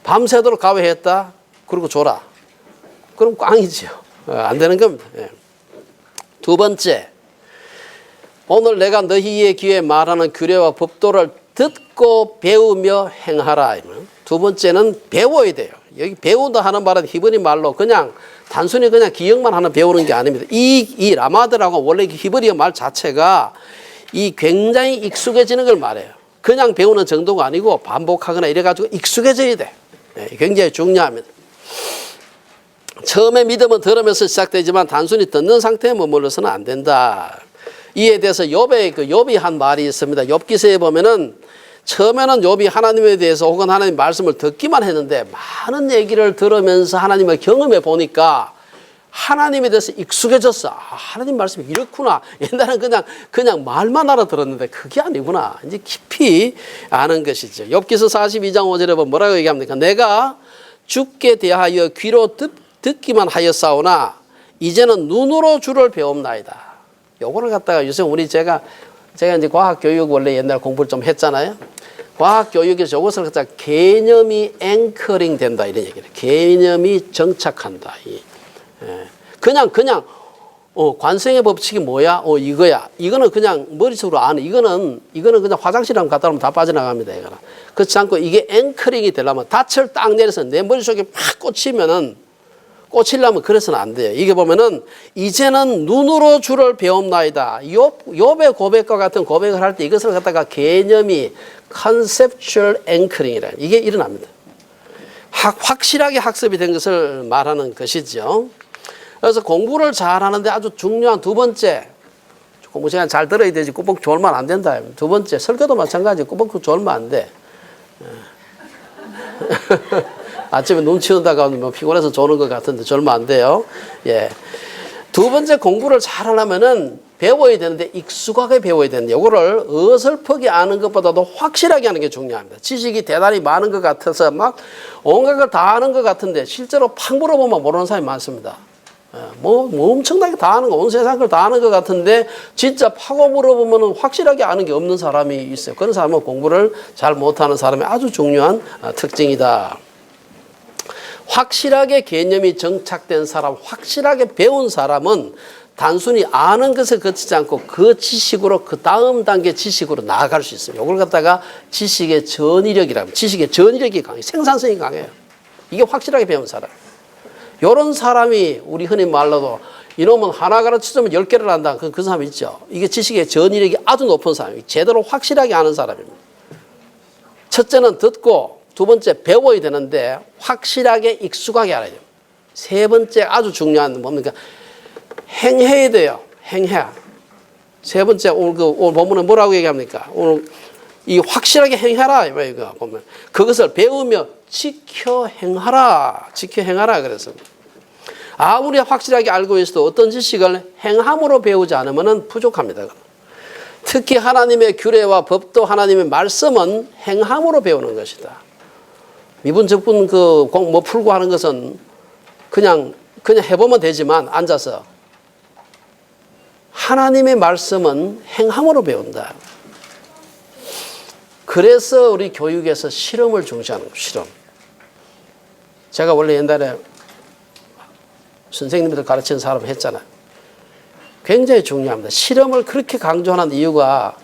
밤새도록 가외했다. 그리고 줘라. 그럼 꽝이지요. 안 되는 겁니다. 예. 두 번째, 오늘 내가 너희의 귀에 말하는 규례와 법도를 듣고 배우며 행하라. 두 번째는 배워야 돼요. 여기 배운다 하는 말은 히브리 말로 그냥 단순히 그냥 기억만 하는 배우는 게 아닙니다. 이 라마드라고 원래 히브리어 말 자체가 이 굉장히 익숙해지는 걸 말해요. 그냥 배우는 정도가 아니고 반복하거나 이래가지고 익숙해져야 돼. 예, 굉장히 중요합니다. 처음에 믿음은 들으면서 시작되지만 단순히 듣는 상태에 머물러서는 안 된다. 이에 대해서 욥이 한 말이 있습니다. 욥기서에 보면은 처음에는 욥이 하나님에 대해서 혹은 하나님 말씀을 듣기만 했는데 많은 얘기를 들으면서 하나님을 경험해 보니까 하나님에 대해서 익숙해졌어. 하나님 말씀이 이렇구나. 옛날에는 그냥 말만 알아들었는데 그게 아니구나. 이제 깊이 아는 것이죠. 욥기서 42장 5절에 보면 뭐라고 얘기합니까? 내가 주께 대하여 귀로 듣기만 하였사오나 이제는 눈으로 주를 배움나이다. 요거를 갖다가 요새 제가 이제 과학교육 원래 옛날 공부를 좀 했잖아요. 과학교육에서 이것을 갖다가 개념이 앵커링 된다 이런 얘기를. 개념이 정착한다. 그냥 관성의 법칙이 뭐야? 이거야. 이거는 그냥 머릿속으로 아는. 이거는 그냥 화장실 한번 갔다 오면 다 빠져나갑니다. 이거는. 그렇지 않고 이게 앵커링이 되려면 닻을 딱 내려서 내 머릿속에 팍 꽂히려면 그래서는 안 돼요. 이게 보면은 이제는 눈으로 주를 배움나이다. 욥의 고백과 같은 고백을 할 때 이것을 갖다가 개념이 conceptual anchoring이라 이게 일어납니다. 확실하게 학습이 된 것을 말하는 것이죠. 그래서 공부를 잘하는데 아주 중요한 두 번째, 공부 시간 잘 들어야 되지 꾸벅 졸면 안 된다. 두 번째, 설교도 마찬가지. 꾸벅 졸면 안 돼. 아침에 눈 치운다가 뭐 피곤해서 조는 것 같은데 졸면 안 돼요. 예. 두 번째, 공부를 잘하려면은 배워야 되는데 익숙하게 배워야 되는데 이거를 어설프게 아는 것보다도 확실하게 하는 게 중요합니다. 지식이 대단히 많은 것 같아서 막 온갖 걸 다 아는 것 같은데 실제로 팍 물어보면 모르는 사람이 많습니다. 뭐 엄청나게 다 아는 거, 온 세상 걸 다 아는 것 같은데 진짜 파고 물어보면 확실하게 아는 게 없는 사람이 있어요. 그런 사람은 공부를 잘 못하는 사람의 아주 중요한 특징이다. 확실하게 개념이 정착된 사람, 확실하게 배운 사람은 단순히 아는 것에 그치지 않고 그 지식으로 그 다음 단계 지식으로 나아갈 수 있습니다. 이걸 갖다가 지식의 전이력이라고 합니다. 지식의 전이력이 강해요. 생산성이 강해요. 이게 확실하게 배운 사람. 이런 사람이 우리 흔히 말로도 이놈은 하나 가르쳐주면 10개를 한다. 그 사람 있죠. 이게 지식의 전이력이 아주 높은 사람이에요. 제대로 확실하게 아는 사람입니다. 첫째는 듣고 두 번째 배워야 되는데 확실하게 익숙하게 알아야 돼요. 세 번째 아주 중요한 뭡니까? 행해야 돼요. 행해. 세 번째 오늘 본문은 뭐라고 얘기합니까? 오늘 이 확실하게 행하라 이거 보면 그것을 배우며 지켜 행하라. 지켜 행하라 그랬습니다. 아무리 확실하게 알고 있어도 어떤 지식을 행함으로 배우지 않으면 부족합니다. 특히 하나님의 규례와 법도 하나님의 말씀은 행함으로 배우는 것이다. 미분적분 뭐 풀고 하는 것은 그냥 해보면 되지만 앉아서 하나님의 말씀은 행함으로 배운다. 그래서 우리 교육에서 실험을 중시하는 거예요. 실험. 제가 원래 옛날에 선생님들 가르치는 사람 했잖아요. 굉장히 중요합니다. 실험을 그렇게 강조하는 이유가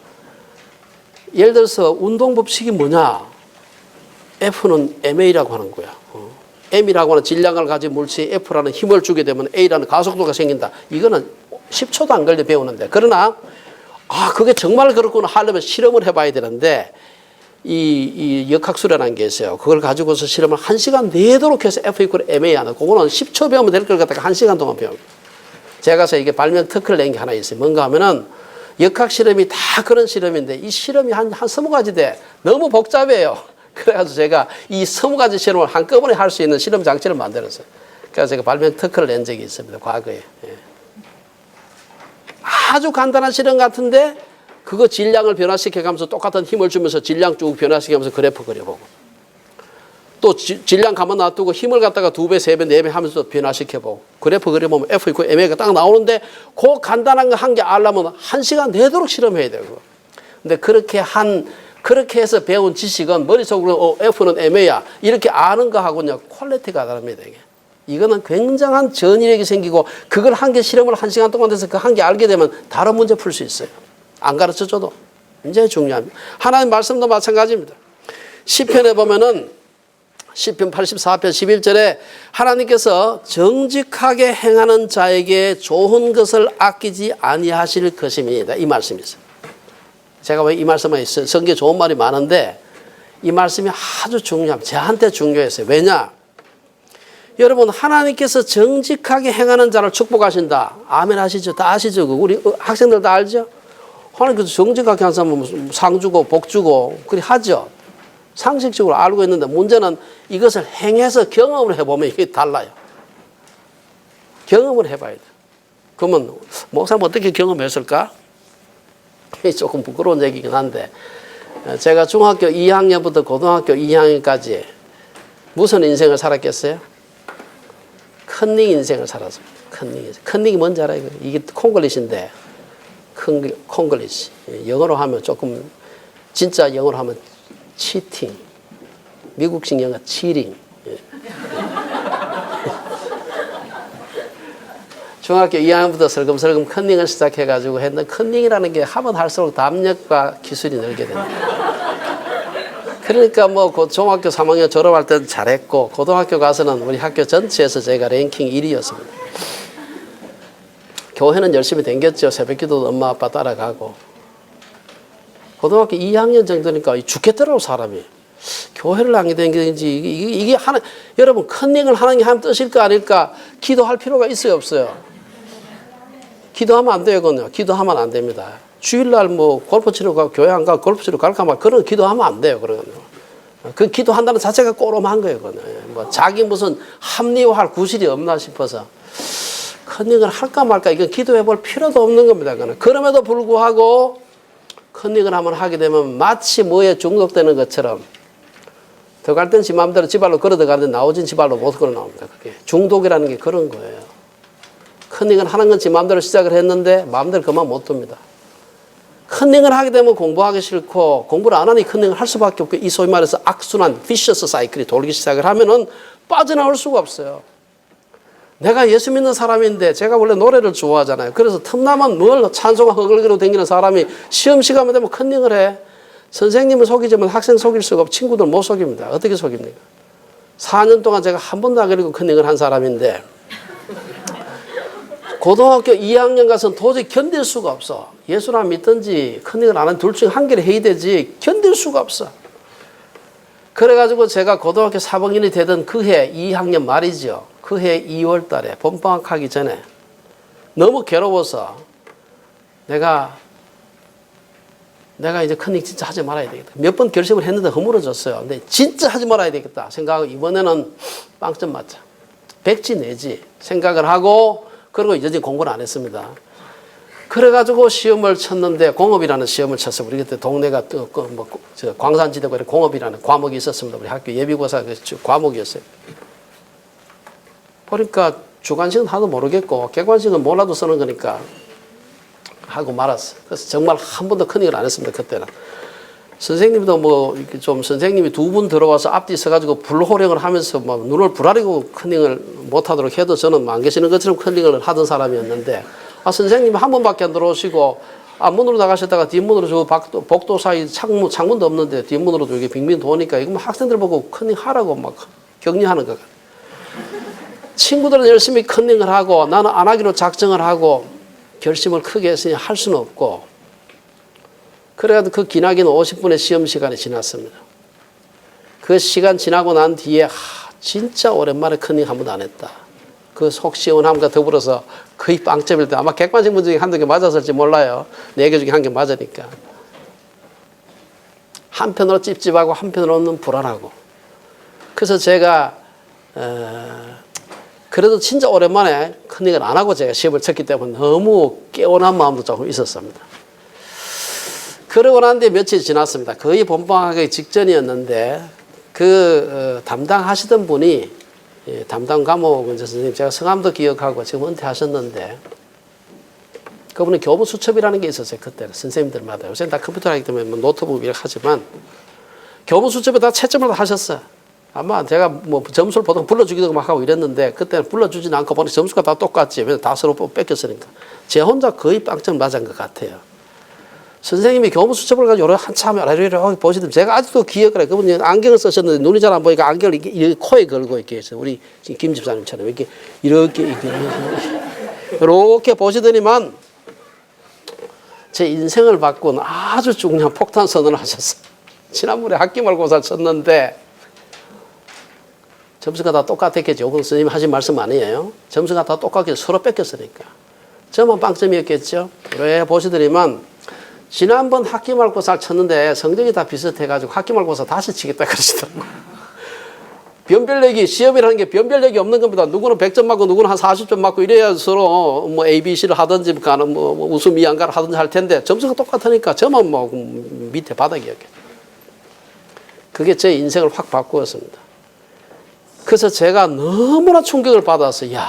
예를 들어서 운동 법칙이 뭐냐? F는 ma라고 하는 거야. m이라고 하는 질량을 가진 물체에 F라는 힘을 주게 되면 A라는 가속도가 생긴다. 이거는 10초도 안 걸려 배우는데. 그러나 그게 정말 그렇구나 하려면 실험을 해봐야 되는데 이 역학수라는 게 있어요. 그걸 가지고서 실험을 1시간 내도록 해서 F 이퀄 MA 하는 그거는 10초 배우면 될 걸 갖다가 1시간 동안 배웁니다. 제가 가서 이게 발명 특허를 낸 게 하나 있어요. 뭔가 하면은 역학 실험이 다 그런 실험인데 이 실험이 한 20가지 돼. 너무 복잡해요. 그래가지고 제가 이 20가지 실험을 한꺼번에 할 수 있는 실험 장치를 만들었어요. 그래서 제가 발명 특허를 낸 적이 있습니다. 과거에. 예. 아주 간단한 실험 같은데 그거 질량을 변화시켜가면서 똑같은 힘을 주면서 질량 쭉 변화시키면서 그래프 그려보고 또 질량 가만 놔두고 힘을 갖다가 2배, 3배, 4배 하면서 변화시켜보고 그래프 그려보면 F 이퀄 MA가 딱 나오는데 그 간단한 거 한 개 알려면 1시간 내도록 실험해야 되고 근데 그렇게 해서 배운 지식은 머릿속으로 F는 MA야 이렇게 아는 거하고는 퀄리티가 다릅니다. 이거는 굉장한 전이력이 생기고 그걸 한 개 실험을 1시간 동안 해서 그 한 개 알게 되면 다른 문제 풀 수 있어요. 안 가르쳐줘도 굉장히 중요합니다. 하나님 말씀도 마찬가지입니다. 시편에 보면은 시편 84편 11절에 하나님께서 정직하게 행하는 자에게 좋은 것을 아끼지 아니하실 것입니다. 이 말씀이 있어요. 제가 왜 이 말씀만 있어요? 성경에 좋은 말이 많은데 이 말씀이 아주 중요합니다. 저한테 중요했어요. 왜냐? 여러분 하나님께서 정직하게 행하는 자를 축복하신다. 아멘 하시죠? 다 아시죠? 우리 학생들 다 알죠? 하나님께서 정직하게 한 사람은 상 주고 복 주고 그리 하죠. 상식적으로 알고 있는데 문제는 이것을 행해서 경험을 해보면 이게 달라요. 경험을 해봐야 돼. 그러면 목사님 어떻게 경험했을까? 조금 부끄러운 얘기긴 한데 제가 중학교 2학년부터 고등학교 2학년까지 무슨 인생을 살았겠어요? 컨닝 인생을 살았습니다. 컨닝 인생. 컨닝이 뭔지 알아요? 이게 콩글리시인데 콩글리시. 영어로 하면 조금 진짜 영어로 하면 치팅. 미국식 영어 치링. 중학교 2학년부터 슬금슬금 컨닝을 시작해가지고 했는데 컨닝이라는 게 하면 할수록 담력과 기술이 늘게 됩니다. 그러니까 뭐 중학교 3학년 졸업할 때는 잘했고 고등학교 가서는 우리 학교 전체에서 제가 랭킹 1위였습니다. 교회는 열심히 댕겼죠. 새벽기도도 엄마 아빠 따라가고. 고등학교 2학년 정도니까 죽겠더라고 사람이. 교회를 안 댕기는지 이게 하나 여러분 컨닝을 하는 게 하나님 뜻일까 아닐까 기도할 필요가 있어요 없어요? 기도하면 안 돼요, 그건요. 기도하면 안 됩니다. 주일날 뭐 골프 치러 가고 교회 안 가고 골프 치러 갈까 말 그런 기도하면 안 돼요, 그런 거는. 그 기도한다는 자체가 꼬롬한 거예요, 그거는. 뭐 자기 무슨 합리화할 구실이 없나 싶어서 컨닝을 할까 말까 이건 기도해 볼 필요도 없는 겁니다, 그거는. 그럼에도 불구하고 컨닝을 한번 하게 되면 마치 뭐에 중독되는 것처럼 들어갈 땐 지 마음대로 지발로 걸어 들어가는데 나오진 지발로 못 걸어 나옵니다. 그게 중독이라는 게 그런 거예요. 컨닝을 하는 건 지 마음대로 시작을 했는데 마음대로 그만 못 둡니다. 컨닝을 하게 되면 공부하기 싫고 공부를 안 하니 컨닝을 할 수밖에 없고 이 소위 말해서 악순환, 피셔스 사이클이 돌기 시작을 하면은 빠져나올 수가 없어요. 내가 예수 믿는 사람인데 제가 원래 노래를 좋아하잖아요. 그래서 틈나면 뭘 찬송을 허글거리고 다니는 사람이 시험 시간만 되면 컨닝을 해. 선생님을 속이지만 학생 속일 수가 없고 친구들 못 속입니다. 어떻게 속입니까? 4년 동안 제가 한 번도 안 그리고 컨닝을 한 사람인데 고등학교 2학년 가서는 도저히 견딜 수가 없어. 예수를 안 믿든지 컨닝을 안 하는 둘 중 한 개를 해야 되지 견딜 수가 없어. 그래가지고 제가 고등학교 3학년이 되던 그 해 2학년 말이죠. 그 해 2월 달에 봄방학하기 전에 너무 괴로워서 내가 이제 컨닝 진짜 하지 말아야 되겠다. 몇 번 결심을 했는데 허물어졌어요. 근데 진짜 하지 말아야 되겠다 생각하고 이번에는 빵점 맞자. 백지 내지 생각을 하고 그리고 이제 공부를 안 했습니다. 그래가지고 시험을 쳤는데 공업이라는 시험을 쳤어요. 우리 그때 동네가 광산지대고 공업이라는 과목이 있었습니다. 우리 학교 예비고사 과목이었어요. 보니까 주관식은 하도 모르겠고 객관식은 몰라도 쓰는 거니까 하고 말았어요. 그래서 정말 한 번도 컨닝을 안 했습니다. 그때는. 선생님도 뭐 좀 선생님이 두 분 들어와서 앞뒤 서가지고 불호령을 하면서 막 눈을 부라리고 컨닝을 못하도록 해도 저는 안 계시는 것처럼 컨닝을 하던 사람이었는데 선생님이 한 번밖에 안 들어오시고 앞문으로 나가셨다가 뒷문으로 저 복도 사이 창문도 없는데 뒷문으로 이렇게 빙빙 도니까 이거 학생들 보고 컨닝 하라고 막 격려하는 것 같아요. 친구들은 열심히 컨닝을 하고 나는 안 하기로 작정을 하고 결심을 크게 했으니 할 수는 없고 그래가지고 그 기나긴 50분의 시험 시간이 지났습니다. 그 시간 지나고 난 뒤에 진짜 오랜만에 컨닝 한 번도 안 했다. 그 속 시원함과 더불어서 거의 빵점일 때 아마 객관식 문제 중에 한두 개 맞았을지 몰라요. 4개 중에 한 개 맞으니까. 한편으로 찝찝하고 한편으로는 불안하고. 그래서 제가 그래도 진짜 오랜만에 컨닝을 안 하고 제가 시험을 쳤기 때문에 너무 깨어난 마음도 조금 있었습니다. 그러고 난 뒤에 며칠 지났습니다. 거의 본방학기 직전이었는데 담당하시던 분이 담당 과목은 선생님 제가 성함도 기억하고 지금 은퇴하셨는데 그분은 교부 수첩이라는 게 있었어요. 그때는 선생님들마다. 요새는 다 컴퓨터 하기 때문에 뭐 노트북 이렇게 하지만 교부 수첩에 다 채점을 하셨어요. 아마 제가 뭐 점수를 보통 불러주기도 막 하고 이랬는데 그때는 불러주진 않고 보니 점수가 다 똑같지. 왜냐면 다 서로 뺏겼으니까. 제 혼자 거의 빵점 맞은 것 같아요. 선생님이 교부 수첩을 가지고 한참 이렇게 보시더니 제가 아직도 기억을 해요. 그분이 안경을 쓰셨는데 눈이 잘 안 보니까 안경을 이렇게 코에 걸고 이렇게 해서 우리 김 집사님처럼 이렇게 보시더니만 제 인생을 바꾼 아주 중요한 폭탄 선언을 하셨어요. 지난번에 학기 말고사 쳤는데 점수가 다 똑같았겠죠. 오늘 선생님 하신 말씀 아니에요. 점수가 다 똑같게 서로 뺏겼으니까. 저만 빵점이었겠죠. 왜 보시더니만 지난번 학기말고사를 쳤는데 성적이 다 비슷해가지고 학기말고사 다시 치겠다 그러시더라고요. 변별력이, 시험이라는 게 변별력이 없는 겁니다. 누구는 100점 맞고 누구는 한 40점 맞고 이래야 서로 뭐 A, B, C를 하든지 가는 뭐 웃음 이안가를 하든지 할 텐데 점수가 똑같으니까 저만 뭐 밑에 바닥이었게. 그게 제 인생을 확 바꾸었습니다. 그래서 제가 너무나 충격을 받아서 야,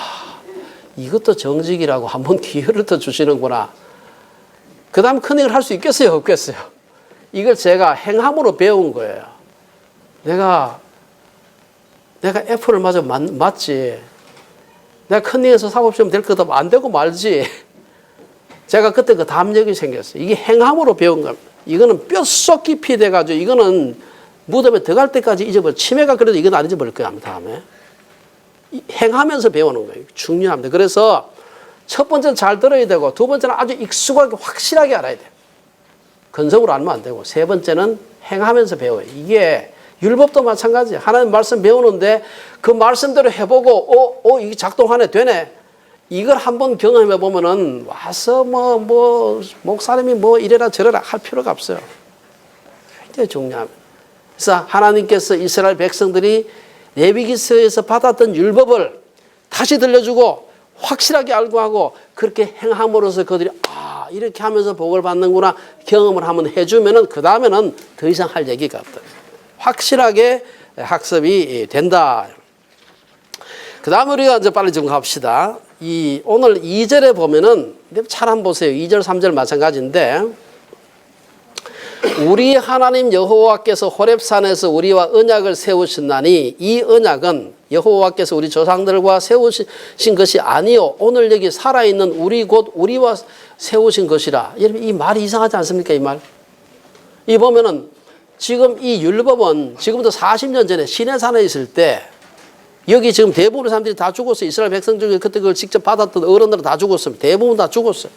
이것도 정직이라고 한번 기회를 더 주시는구나. 그 다음 큰일을 할 수 있겠어요? 없겠어요? 이걸 제가 행함으로 배운 거예요. 내가 F를 맞지. 내가 큰일에서 사법시험 될 거다 안 되고 말지. 제가 그때 그 담력이 생겼어요. 이게 행함으로 배운 겁니다. 이거는 뼛속 깊이 돼가지고 이거는 무덤에 들어갈 때까지 잊어버려. 치매가 그래도 이건 안 잊어버릴 거야, 다음에. 행하면서 배우는 거예요. 중요합니다. 그래서 첫 번째는 잘 들어야 되고, 두 번째는 아주 익숙하게 확실하게 알아야 돼요. 근성으로 알면 안 되고, 세 번째는 행하면서 배워요. 이게 율법도 마찬가지예요. 하나님 말씀 배우는데 그 말씀대로 해보고, 이게 작동하네, 되네. 이걸 한번 경험해 보면은 와서 목사님이 이래라 저래라 할 필요가 없어요. 굉장히 중요합니다. 그래서 하나님께서 이스라엘 백성들이 레위기서에서 받았던 율법을 다시 들려주고 확실하게 알고 하고 그렇게 행함으로써 그들이 이렇게 하면서 복을 받는구나 경험을 한번 해주면은 그 다음에는 더 이상 할 얘기가 없다. 확실하게 학습이 된다. 그 다음에 우리가 이제 빨리 좀 갑시다. 오늘 2절에 보면은 잘 한번 보세요. 2절, 3절 마찬가지인데 우리 하나님 여호와께서 호렙산에서 우리와 언약을 세우셨나니 이 언약은 여호와께서 우리 조상들과 세우신 것이 아니요 오늘 여기 살아있는 우리 곧 우리와 세우신 것이라. 여러분 이 말이 이상하지 않습니까? 이 말. 이 보면은 지금 이 율법은 지금부터 40년 전에 시내산에 있을 때 여기 지금 대부분의 사람들이 다 죽었어요. 이스라엘 백성 중에 그때 그걸 직접 받았던 어른들은 다 죽었습니다. 대부분 다 죽었어요.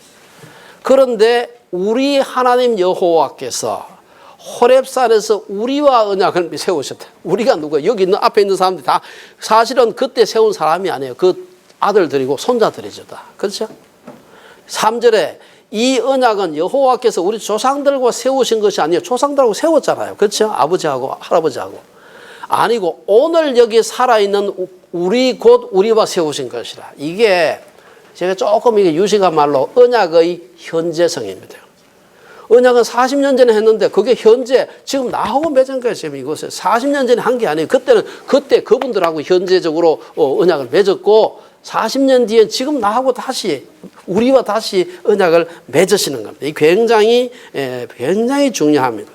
그런데 우리 하나님 여호와께서 호렙산에서 우리와 언약을 세우셨다. 우리가 누구예요? 여기 있는 앞에 있는 사람들이 다 사실은 그때 세운 사람이 아니에요. 그 아들들이고 손자들이죠. 다. 그렇죠? 3절에 이 언약은 여호와께서 우리 조상들과 세우신 것이 아니에요. 조상들하고 세웠잖아요. 그렇죠? 아버지하고 할아버지하고. 아니고 오늘 여기 살아있는 우리 곧 우리와 세우신 것이라. 이게 제가 조금 이게 유식한 말로 언약의 현재성입니다. 언약은 40년 전에 했는데 그게 현재 지금 나하고 맺은 거예요. 지금 이것을 40년 전에 한 게 아니에요. 그때 그분들하고 현재적으로 언약을 맺었고 40년 뒤에 지금 나하고 다시 우리와 다시 언약을 맺으시는 겁니다. 이 굉장히 중요합니다.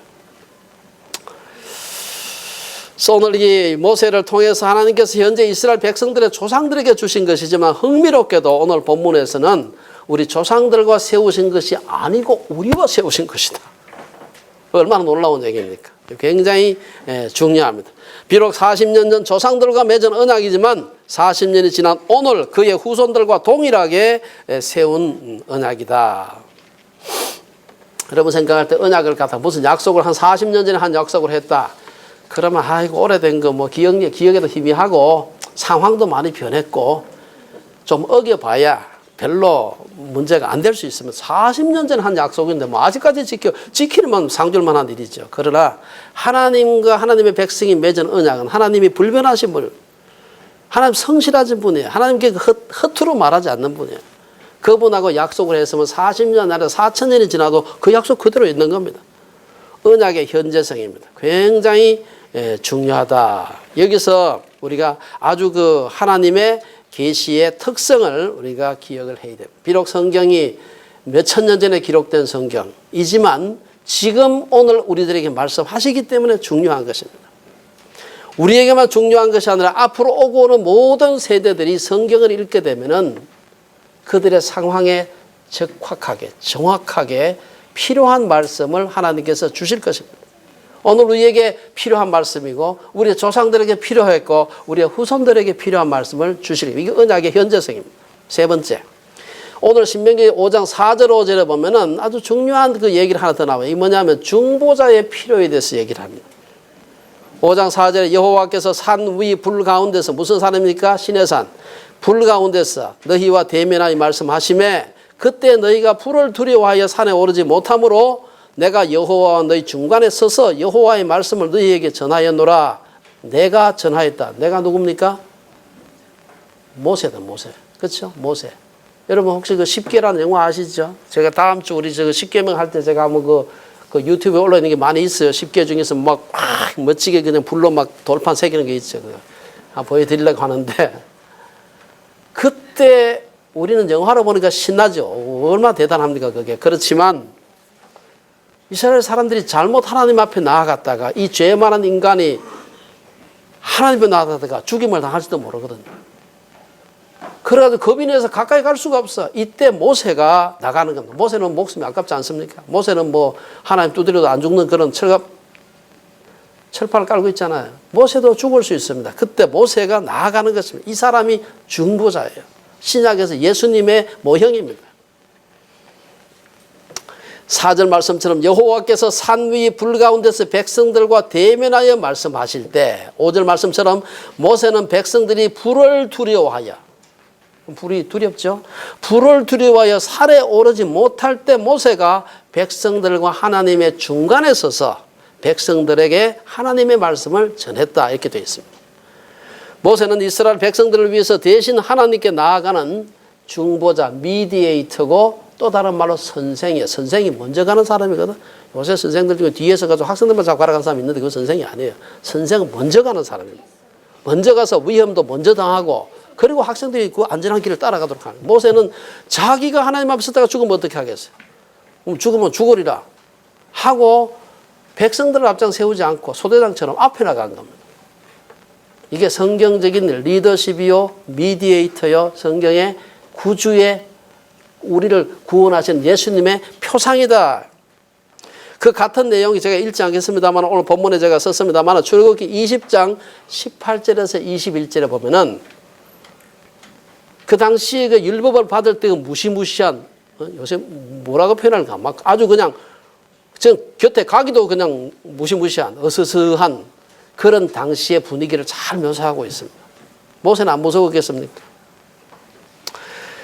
오늘 이 모세를 통해서 하나님께서 현재 이스라엘 백성들의 조상들에게 주신 것이지만 흥미롭게도 오늘 본문에서는 우리 조상들과 세우신 것이 아니고 우리와 세우신 것이다. 얼마나 놀라운 얘기입니까? 굉장히 중요합니다. 비록 40년 전 조상들과 맺은 언약이지만 40년이 지난 오늘 그의 후손들과 동일하게 세운 언약이다. 여러분 생각할 때 언약을 갖다 무슨 약속을 한 40년 전에 한 약속을 했다. 그러면 아이고 오래된 거 기억에도 희미하고 상황도 많이 변했고 좀 어겨봐야 별로 문제가 안 될 수 있으면 40년 전에 한 약속인데 아직까지 지키는 상줄만한 일이죠. 그러나 하나님과 하나님의 백성이 맺은 언약은 하나님이 불변하신 분, 하나님 성실하신 분이에요. 하나님께 허투루 말하지 않는 분이에요. 그분하고 약속을 했으면 40년 아니라 4,000년이 지나도 그 약속 그대로 있는 겁니다. 언약의 현재성입니다. 굉장히 중요하다. 여기서 우리가 아주 그 하나님의 계시의 특성을 우리가 기억을 해야 됩니다. 비록 성경이 몇천 년 전에 기록된 성경이지만 지금 오늘 우리들에게 말씀하시기 때문에 중요한 것입니다. 우리에게만 중요한 것이 아니라 앞으로 오고 오는 모든 세대들이 성경을 읽게 되면은 그들의 상황에 적확하게 정확하게 필요한 말씀을 하나님께서 주실 것입니다. 오늘 우리에게 필요한 말씀이고 우리의 조상들에게 필요했고 우리의 후손들에게 필요한 말씀을 주실 이게 언약의 현재성입니다. 세 번째, 오늘 신명기 5장 4절 5절에 보면은 아주 중요한 그 얘기를 하나 더 나와요. 이 뭐냐면 중보자의 필요에 대해서 얘기를 합니다. 5장 4절에 여호와께서 산 위 불 가운데서 무슨 산입니까? 시내산 불 가운데서 너희와 대면하여 말씀하시매 그때 너희가 불을 두려워하여 산에 오르지 못하므로 내가 여호와와 너희 중간에 서서 여호와의 말씀을 너희에게 전하였노라. 내가 전하였다. 내가 누굽니까? 모세다, 모세. 그렇죠? 모세. 여러분 혹시 그 십계라는 영화 아시죠? 제가 다음 주 우리 저 십계명 할 때 제가 한번 그 유튜브에 올라있는 게 많이 있어요. 십계 중에서 막 멋지게 그냥 불로 막 돌판 새기는 게 있죠. 한번 보여드리려고 하는데 그때 우리는 영화로 보니까 신나죠. 얼마나 대단합니까 그게. 그렇지만 이스라엘 사람들이 잘못 하나님 앞에 나아갔다가 이 죄 많은 인간이 하나님 앞에 나아갔다가 죽임을 당할지도 모르거든요. 그래가지고 겁이 내서 가까이 갈 수가 없어. 이때 모세가 나가는 겁니다. 모세는 목숨이 아깝지 않습니까? 모세는 뭐 하나님 두드려도 안 죽는 그런 철판을 깔고 있잖아요. 모세도 죽을 수 있습니다. 그때 모세가 나아가는 것입니다. 이 사람이 중보자예요. 신약에서 예수님의 모형입니다. 4절 말씀처럼 여호와께서 산 위 불 가운데서 백성들과 대면하여 말씀하실 때 5절 말씀처럼 모세는 백성들이 불을 두려워하여 불이 두렵죠. 불을 두려워하여 살에 오르지 못할 때 모세가 백성들과 하나님의 중간에 서서 백성들에게 하나님의 말씀을 전했다 이렇게 되어 있습니다. 모세는 이스라엘 백성들을 위해서 대신 하나님께 나아가는 중보자, 미디에이터고 또 다른 말로 선생이에요. 선생이 먼저 가는 사람이거든. 요새 선생들 중에 뒤에서 가서 학생들만 잡고 가라는 사람이 있는데 그건 선생이 아니에요. 선생은 먼저 가는 사람입니다. 먼저 가서 위험도 먼저 당하고 그리고 학생들이 그 안전한 길을 따라가도록 하는. 모세는 자기가 하나님 앞에 서다가 죽으면 어떻게 하겠어요? 죽으면 죽으리라 하고 백성들을 앞장 세우지 않고 소대장처럼 앞에 나간 겁니다. 이게 성경적인 리더십이요, 미디에이터요, 성경의 구주의 우리를 구원하신 예수님의 표상이다. 그 같은 내용이 제가 읽지 않겠습니다만 오늘 본문에 제가 썼습니다만 출애굽기 20장 18절에서 21절에 보면은 그 당시에 그 율법을 받을 때 그 무시무시한 요새 뭐라고 표현할까 막 아주 그냥 저 곁에 가기도 그냥 무시무시한 어스스한 그런 당시의 분위기를 잘 묘사하고 있습니다. 모세는 안 무서웠겠습니까?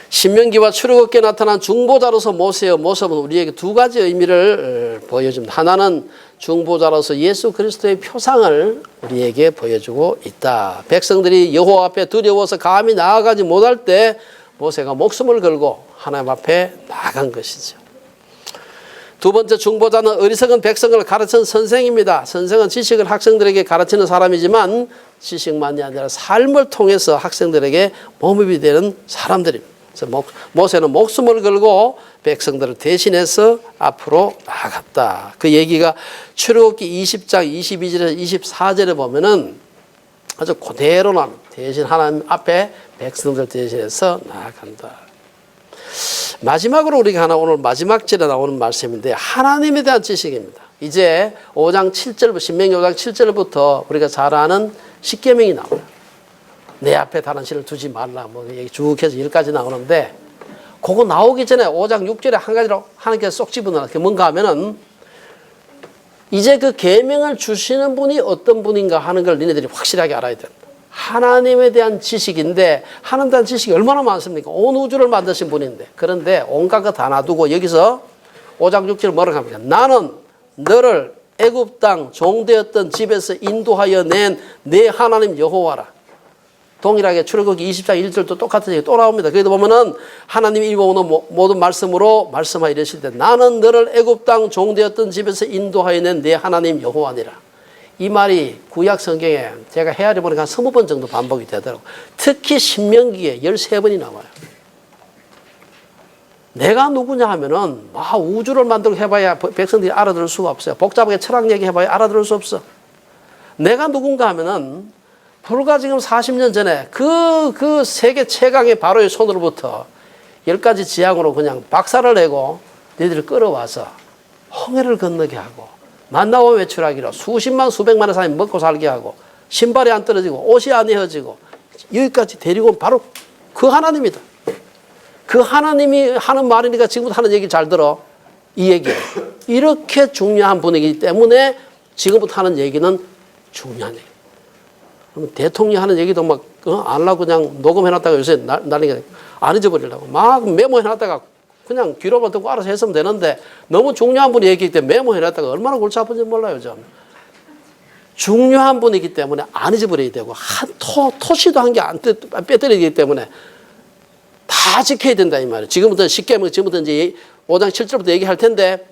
신명기와 출애굽기에 나타난 중보자로서 모세의 모습은 우리에게 두 가지 의미를 보여줍니다. 하나는 중보자로서 예수 그리스도의 표상을 우리에게 보여주고 있다. 백성들이 여호와 앞에 두려워서 감히 나아가지 못할 때 모세가 목숨을 걸고 하나님 앞에 나아간 것이죠. 두 번째 중보자는 어리석은 백성을 가르치는 선생입니다. 선생은 지식을 학생들에게 가르치는 사람이지만 지식만이 아니라 삶을 통해서 학생들에게 몸입이 되는 사람들입니다. 그래서 모세는 목숨을 걸고 백성들을 대신해서 앞으로 나아갔다. 그 얘기가 출애굽기 20장 22절에서 24절에 보면은 아주 그대로 나옵니다. 대신 하나님 앞에 백성들 대신해서 나아간다. 마지막으로 우리가 하나 오늘 마지막 절에 나오는 말씀인데 하나님에 대한 지식입니다. 이제 5장 7절, 신명기 5장 7절부터 우리가 잘 아는 십계명이 나와요. 내 앞에 다른 신을 두지 말라. 뭐 얘기 쭉 해서 1까지 나오는데 그거 나오기 전에 5장 6절에 한 가지로 하나님께서 쏙 집어넣어요. 그게 뭔가 하면은 이제 그 계명을 주시는 분이 어떤 분인가 하는 걸 너희들이 확실하게 알아야 된다. 하나님에 대한 지식인데 하나님에 대한 지식이 얼마나 많습니까? 온 우주를 만드신 분인데 그런데 온갖 거 다 놔두고 여기서 5장 6절 뭐라고 합니까? 나는 너를 애굽 땅 종되었던 집에서 인도하여 낸 내 하나님 여호와라. 동일하게 출애굽기 20장 1절도 똑같은 얘기 또 나옵니다. 거기도 보면은 하나님이 입어오는 모든 말씀으로 말씀하여 이르실 때 나는 너를 애굽 땅 종되었던 집에서 인도하여 낸 내 하나님 여호와니라. 이 말이 구약 성경에 제가 헤아려 보니까 한 20번 정도 반복이 되더라고요. 특히 신명기에 13번이 나와요. 내가 누구냐 하면은 우주를 만들고 해봐야 백성들이 알아들을 수가 없어요. 복잡하게 철학 얘기 해봐야 알아들을 수 없어. 내가 누군가 하면은 불과 지금 40년 전에 그 세계 최강의 바로의 손으로부터 10가지 지향으로 그냥 박살을 내고 너희들을 끌어와서 홍해를 건너게 하고 만나와 외출하기로 수십만 수백만의 사람이 먹고 살게 하고 신발이 안 떨어지고 옷이 안 헤어지고 여기까지 데리고 온 바로 그 하나님이다. 그 하나님이 하는 말이니까 지금부터 하는 얘기 잘 들어. 이 얘기. 이렇게 중요한 분이기 때문에 지금부터 하는 얘기는 중요한 얘기. 그러면 대통령 하는 얘기도 안 하려고 그냥 녹음해놨다가 요새 난리가 안 잊어버리려고 막 메모해놨다가 그냥 귀로만 듣고 알아서 했으면 되는데 너무 중요한 분이 얘기했기 때문에 메모해놨다가 얼마나 골치 아픈지 몰라요. 저는. 중요한 분이기 때문에 안 잊어버려야 되고 한 토시도 한 게 안 빼뜨리기 때문에 다 지켜야 된다 이 말이에요. 지금부터 쉽게 지금부터 이제 5장 7절부터 얘기할 텐데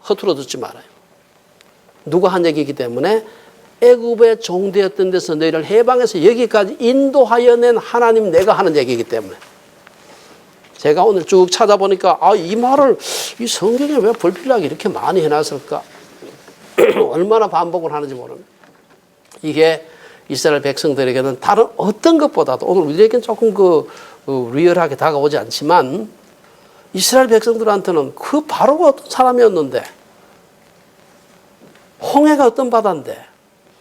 허투루 듣지 말아요. 누가 한 얘기이기 때문에 애굽의 종되었던 데서 너희를 해방해서 여기까지 인도하여 낸 하나님 내가 하는 얘기이기 때문에 제가 오늘 쭉 찾아보니까 이 말을 이 성경에 왜 불필요하게 이렇게 많이 해놨을까? 얼마나 반복을 하는지 모릅니다. 이게 이스라엘 백성들에게는 다른 어떤 것보다도 오늘 우리에게는 조금 리얼하게 다가오지 않지만 이스라엘 백성들한테는 그 바로가 어떤 사람이었는데 홍해가 어떤 바다인데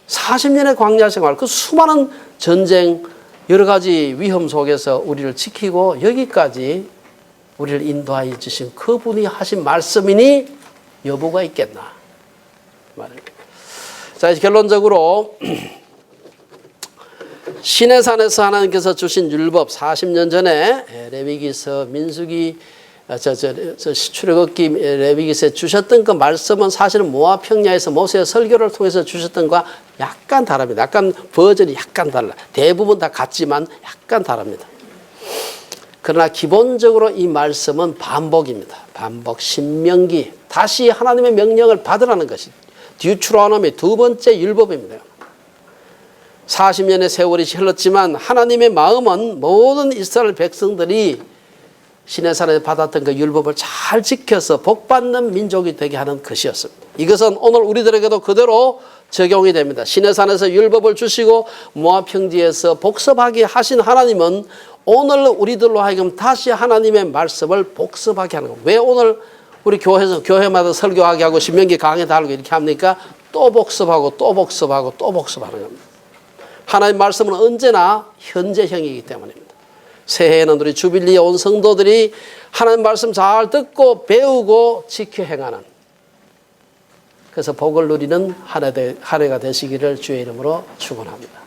40년의 광야 생활 그 수많은 전쟁 여러 가지 위험 속에서 우리를 지키고 여기까지 우리를 인도하여 주신 그분이 하신 말씀이니 여부가 있겠나 말입니다. 자, 이제 결론적으로 시내산에서 하나님께서 주신 율법 40년 전에 레위기서 민수기 출애굽기 레위기서에 주셨던 그 말씀은 사실은 모압 평야에서 모세의 설교를 통해서 주셨던 것과 약간 다릅니다. 약간 버전이 약간 달라. 대부분 다 같지만 약간 다릅니다. 그러나 기본적으로 이 말씀은 반복입니다. 반복, 신명기. 다시 하나님의 명령을 받으라는 것이 듀트로노미 두 번째 율법입니다. 40년의 세월이 흘렀지만 하나님의 마음은 모든 이스라엘 백성들이 시내산에서 받았던 그 율법을 잘 지켜서 복받는 민족이 되게 하는 것이었습니다. 이것은 오늘 우리들에게도 그대로 적용이 됩니다. 시내산에서 율법을 주시고 모압 평지에서 복습하게 하신 하나님은 오늘 우리들로 하여금 다시 하나님의 말씀을 복습하게 하는 겁니다. 왜 오늘 우리 교회마다 설교하게 하고 신명기 강의 달고 이렇게 합니까? 또 복습하고 또 복습하고 또 복습하는 겁니다. 하나님 말씀은 언제나 현재형이기 때문입니다. 새해에는 우리 주빌리에 온 성도들이 하나님 말씀 잘 듣고 배우고 지켜 행하는 그래서 복을 누리는 한 해가 되시기를 주의 이름으로 축원합니다.